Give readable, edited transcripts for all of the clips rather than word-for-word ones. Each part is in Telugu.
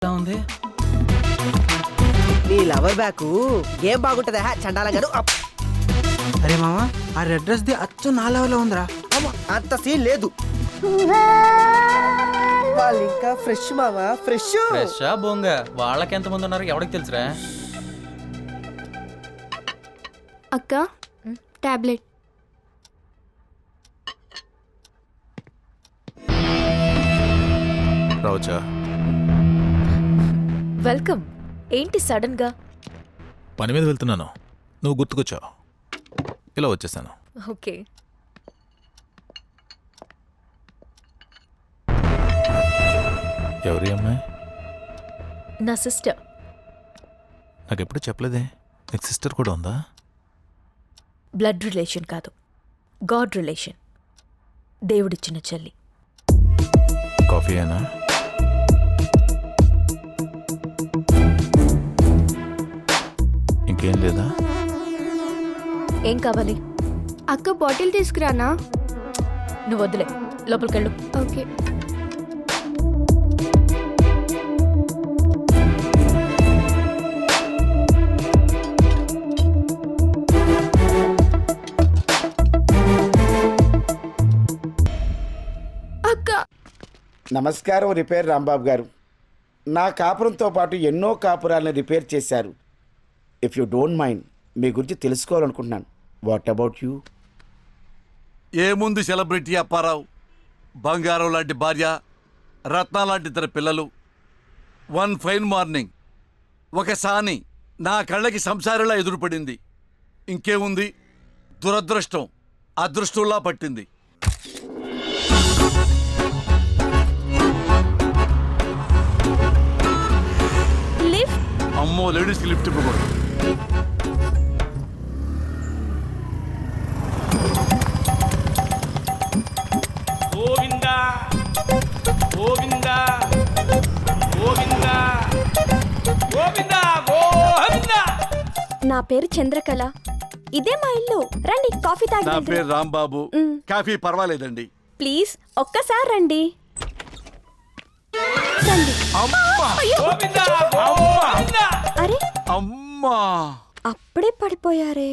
ఉంది నీ లవర్ బ్యాక్ ఏం బాగుంటదా చండాల గారు. అరే మామా ఆ రెడ్ డ్రెస్ ది అచ్చు నా లెవెల్లో ఉందిరా. అంత సీన్ లేదు. వాళ్ళు ఇంకా ఫ్రెష్ మామా, ఫ్రెష్. ఫ్రెషా బొంగ వాళ్ళకి ఎంత మంది ఉన్నారు ఎవరికి తెలుసురా. అక్క టాబ్లెట్. రావచ్చా? వెల్కమ్. ఏంటి సడన్ గా? పని మీద వెళ్తున్నాను, నువ్వు గుర్తుకొచ్చావు, ఇలా వచ్చేసాను. ఓకే. ఎవరి అమ్మాయి? నా సిస్టర్. నాకు ఎప్పుడు చెప్పలేదే, నీకు సిస్టర్ కూడా ఉందా? బ్లడ్ రిలేషన్ కాదు, గాడ్ రిలేషన్. దేవుడిచ్చిన చెల్లి. కాఫీ అయినా? ఇంకేం లేదా? ఏం కావాలి? అక్క బాటిల్ తీసుకురానా? నువ్వు వద్దులే, లోపలికెళ్ళు. ఓకే. అక్క నమస్కారం రిపేర్ రాంబాబు గారు. నా కాపురంతో పాటు ఎన్నో కాపురాలను రిపేర్ చేశారు. ఇఫ్ యూ డోంట్ మైండ్ మీ గురించి తెలుసుకోవాలనుకుంటున్నాను. What about you? ఏముంది సెలబ్రిటీ అప్పారావు, బంగారం లాంటి భార్య, రత్న లాంటి ఇద్దరు పిల్లలు, వన్ ఫైన్ మార్నింగ్ ఒక సాని నా కళ్ళకి సంసారిలా ఎదురుపడింది. ఇంకేముంది, దురదృష్టం అదృష్టంలా పట్టింది. అమ్మో, లేడీస్కి లిఫ్ట్ ఇవ్వకూడదు. నా పేరు చంద్రకళ. ఇదే మా ఇల్లు. రండి కాఫీ నా తాగి. పేరు రాంబాబు. కాఫీ పర్వాలేదండి. ప్లీజ్ ఒక్కసారి రండి. రండి. అరే అమ్మా, అప్పుడే పడిపోయారే.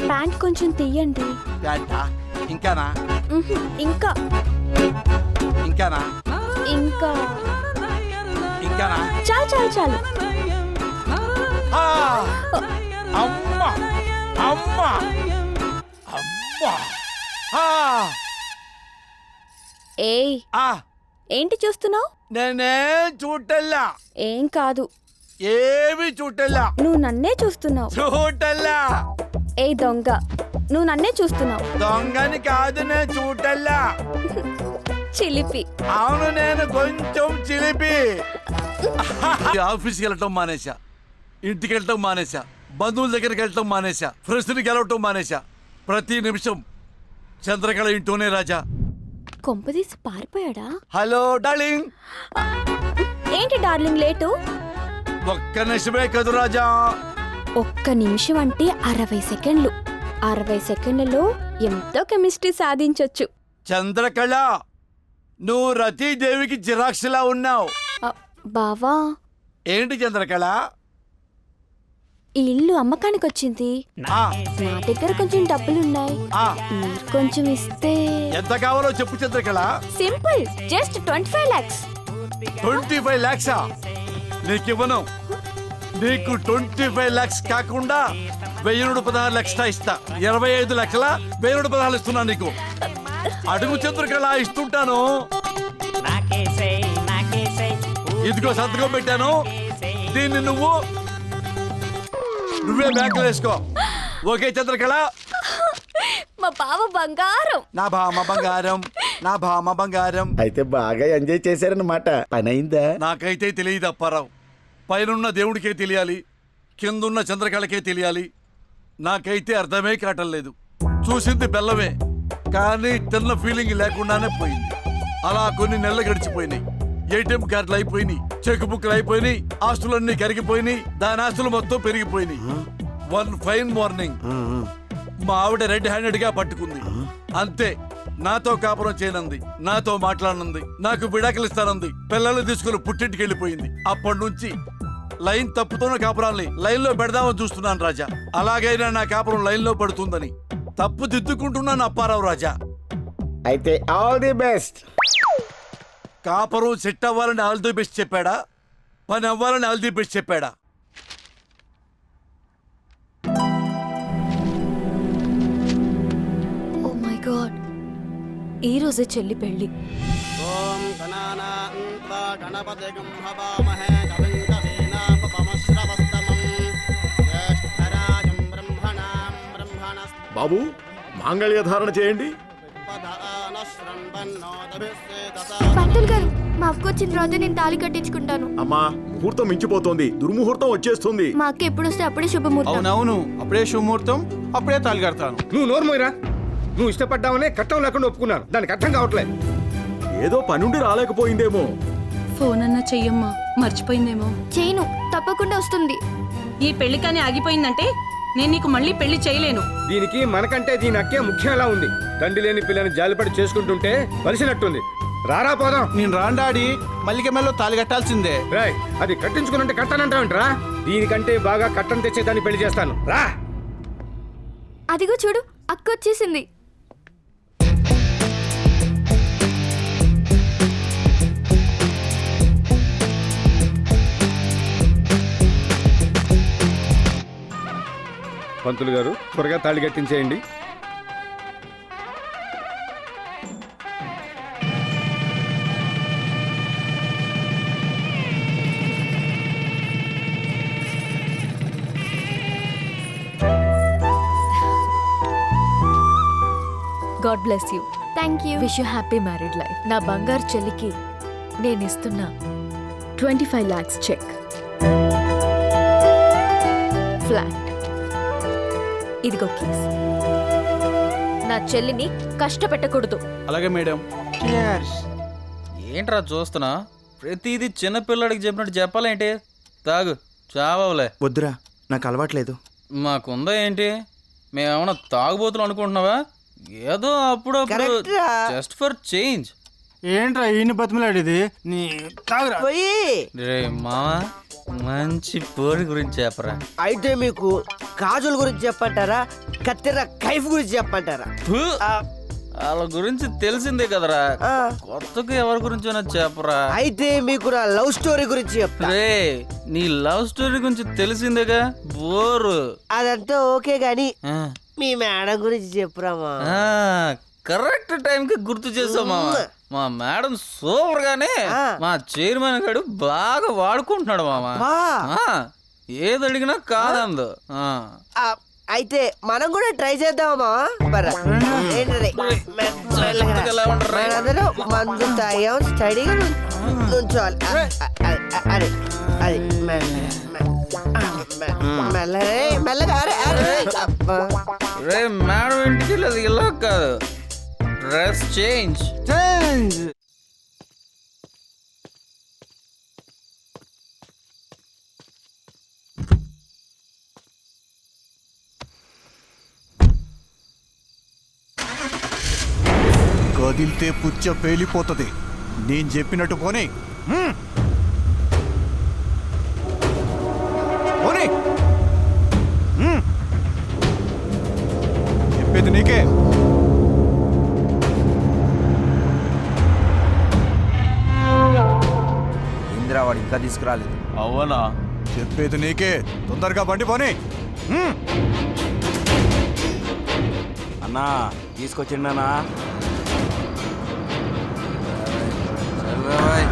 ప్యాంట్ కొంచెం తీయండి. ప్యాంటా? ఇంకానా? ఇంకా ఇంకానా? ఇంకా ఇంకానా? చాలు చాలు చాలు. ఆ! అమ్మా, అమ్మా, అమ్మా! ఆ! ఏయ్ ఆ! ఏంటి చూస్తున్నావు? నేనేం చూడల్లా, ఏం కాదు, ఏమి చూడల్లా, నువ్వు నన్నే చూస్తున్నావు. చూడల్లా. ఏయ్ దొంగ, నువ్వు నన్నే చూస్తున్నావు. దొంగని కాదు, నేను చూడల్లా. చిలిపి. అవును, నేను కొంచెం చిలిపి. ఆఫీస్కి వెళ్ళటం మానేశా, ఇంటికి వెళ్ళటం మానేశా, బంధువుల దగ్గరికి వెళ్ళటం మానేశా, ఫ్రెండ్స్ని గెలవటం మానేశా. ప్రతి నిమిషం చంద్రకళ ఇంటూనే రాజా. కొంపదీసి పారిపోయాడా? Hello darling. ఏంటి డార్లింగ్ లేటు? ఒక్క నిమిషమే కదు రాజా. ఒక్క నిమిషం అంటే 60 సెకండ్లు. 60 సెకండ్లలో ఎంతో కెమిస్ట్రీ సాధించొచ్చు. చంద్రకళ, నువ్వు రతీదేవికి జిరాక్స్లా ఉన్నావు. బావా, ఏంటి చంద్రకళ? ఈ ఇల్లు అమ్మకానికి వచ్చింది. ఆ, నా దగ్గర కొంచెం డబ్బులున్నాయి. ఆ, మీరు కొంచెం ఇస్తే. ఎంత కావాలో చెప్పు Chandrakala. Simple, just 25 lakhs. 25 lakhs? నీకివ్వను. నీకు 25 lakhs కాకుండా 1016 లక్షలు ఇస్తా. 25 లక్షల 1016 ఇస్తున్నా నీకు. అడుగు చంద్రకళ, ఇస్తుంటాను. ఇదిగో సంతకం పెట్టాను. దీన్ని నువ్వే బ్యాంకులో వేసుకో. ఓకే చంద్రకళ? మా బావ బంగారం. నా భామ బంగారం, నా భామ బంగారం. అయితే బాగా ఎంజాయ్ చేశారన్నమాట. పని అయిందా? నాకైతే తెలియదు అప్పారావు. పైనున్న దేవుడికే తెలియాలి, కిందున్న చంద్రకళకే తెలియాలి. నాకైతే అర్థమే కావటం లేదు. చూసింది బెల్లమే, కానీ తిన్న ఫీలింగ్ లేకుండానే పోయింది. అలా కొన్ని నెలలు గడిచిపోయినాయి. ఏటీఎం కార్డులు అయిపోయినాయి, చెక్ బుక్లు అయిపోయినాయి, ఆస్తులన్నీ కరిగిపోయినాయి, దాని ఆస్తులు మొత్తం పెరిగిపోయినాయి. వన్ ఫైన్ మార్నింగ్ మా ఆవిడ రెడ్ హ్యాండెడ్ గా పట్టుకుంది. అంతే, నాతో కాపురం చేయనంది, నాతో మాట్లాడనుంది, నాకు విడాకులు ఇస్తానంది, పిల్లల్ని తీసుకుని పుట్టింటికి వెళ్ళిపోయింది. అప్పటి నుంచి లైన్ తప్పుతున్న కాపురాల్ని లైన్లో పెడదామని చూస్తున్నాను రాజా. అలాగైనా నా కాపురం లైన్లో పడుతుందని తప్పు దిద్దుకుంటున్నాను అప్పారావు రాజా. అయితే ఆల్ ది బెస్ట్. కాపురం సెట్ అవ్వాలని ఆల్ ది బెస్ట్ చెప్పాడా, పని అవ్వాలని ఆల్ ది బెస్ట్ చెప్పాడా? ఓ మై గాడ్, ఈ రోజే చెల్లి పెళ్ళి. బాబు మాంగళ్య ధారణ చేయండి. పంతులు గారు మా అక్క వచ్చిన తర్వాత నేను తాళి కట్టించుకుంటాను. అమ్మా ముహూర్తం మించిపోతోంది, దుర్ముహూర్తం వచ్చేస్తుంది. మా అక్క ఎప్పుడు వస్తే అప్పుడే శుభముహూర్తం. అవునవును, అప్పుడే శుభముహూర్తం, అప్పుడే తాళి కడతాను. నువ్వు నోరు మోయరా. నువ్వు ఇష్టపడ్డావనే కట్టం లేకుండా ఒప్పుకున్నాను. దానికి అర్థం కావట్లేదు. ఏదో పనుండి రాలేకపోయిందేమో. ఫోన్ అన్నా చెయ్యమ్మా, మర్చిపోయిందేమో. చేయను, తప్పకుండా వస్తుంది. ఈ పెళ్లి కానీ ఆగిపోయిందంటే నేను నీకు మళ్ళీ పెళ్లి చేయలేను. దీనికి మనకంటే దీని అక్కే ముఖ్యంలా ఉంది. తండ్రి లేని పిల్లని జాలిపడి చేసుకుంటుంటే వలసినట్టుంది. రారా పోదాం. నేను రాను డాడీ, మల్లిక మెల్లో తాళి కట్టాల్సిందే. రాయ్, అది కట్టించుకున్నంటే కట్టనంటావేంట్రా? దీనికంటే బాగా కట్టం తెచ్చేదాన్ని పెళ్లి చేస్తాను. రా. అదిగో చూడు, అక్క వచ్చేసింది. పంతులు గారు త్వరగా తాళి కట్టించేయండి. God bless you. Thank you. Wish you happy married life. నా బంగారు చెల్లికి నేను ఇస్తున్నా 25 lakhs చెక్. ఫ్లాట్. ఇదిగో కీస్. నా చెల్లిని కష్టపెట్టకూడదు. అలాగే మేడం. ఏంట్రా చూస్తున్నా? ప్రతిదీ చిన్నపిల్లడికి చెప్పినట్టు చెప్పాలేంటి? తాగు, చావలే. వద్దురా, నాకు అలవాట్లేదు. మాకుందా ఏంటి? మేమేమన్నా తాగుబోతులు అనుకుంటున్నావా? ఏదో అప్పుడప్పుడు Correct రా. Just for change. ఏంట్రా ఈయన బతిమలాడేది? నీ తాగురా. పోయి రే మావా, మంచి పోరి గురించి చెప్పరా. అయితే మీకు కాజుల గురించి చెప్పంటారా, కత్తెర కైఫ్ గురించి చెప్పంటారా? ఫు! వాళ్ళ గురించి తెలిసిందే కదరా, ఆ, కొత్తగా ఎవరి గురించి చెప్పరా. అయితే మీకు నా లవ్ స్టోరీ గురించి చెప్తా. రే, నీ లవ్ స్టోరీ గురించి తెలిసిందేగా, బోరు. అదంతా ఓకే గాని ఆ, మీ మేడం గురించి చెప్పురామా. ఆ, కరెక్ట్ టైంకి గుర్తు చేసావు మామ. మా మేడం సూపర్ గానే ఆ. మా చైర్మన్ గారు బాగా వాడుకుంటున్నాడు మామ. వా. ఆ, ఏది అడిగినా కాదందు. ఆ. ఆ, అయితే మనం కూడా ట్రై చేద్దామా? బర్రా. ఏంటి రే? మెల్లగా రా. మనందరం మందు తాగాం, స్టడీగా నుంచోవాలి. అరే అది మెల్లగా. అరే అబ్బా. రే మేడం ఇంటికి లేదు, ఇలా కాదు, డ్రెస్ చేంజ్. కదిలితే పుచ్చ పేలిపోతుంది. నేను చెప్పినట్టు పోనీ. పోనీ. చెప్పేది నీకే. ఇంద్రావాడు ఇంకా తీసుకురాలేదు. అవునా? చెప్పేది నీకే. తొందరగా బండి పోనీ. అన్నా తీసుకొచ్చిండనా? సరే బాయ్.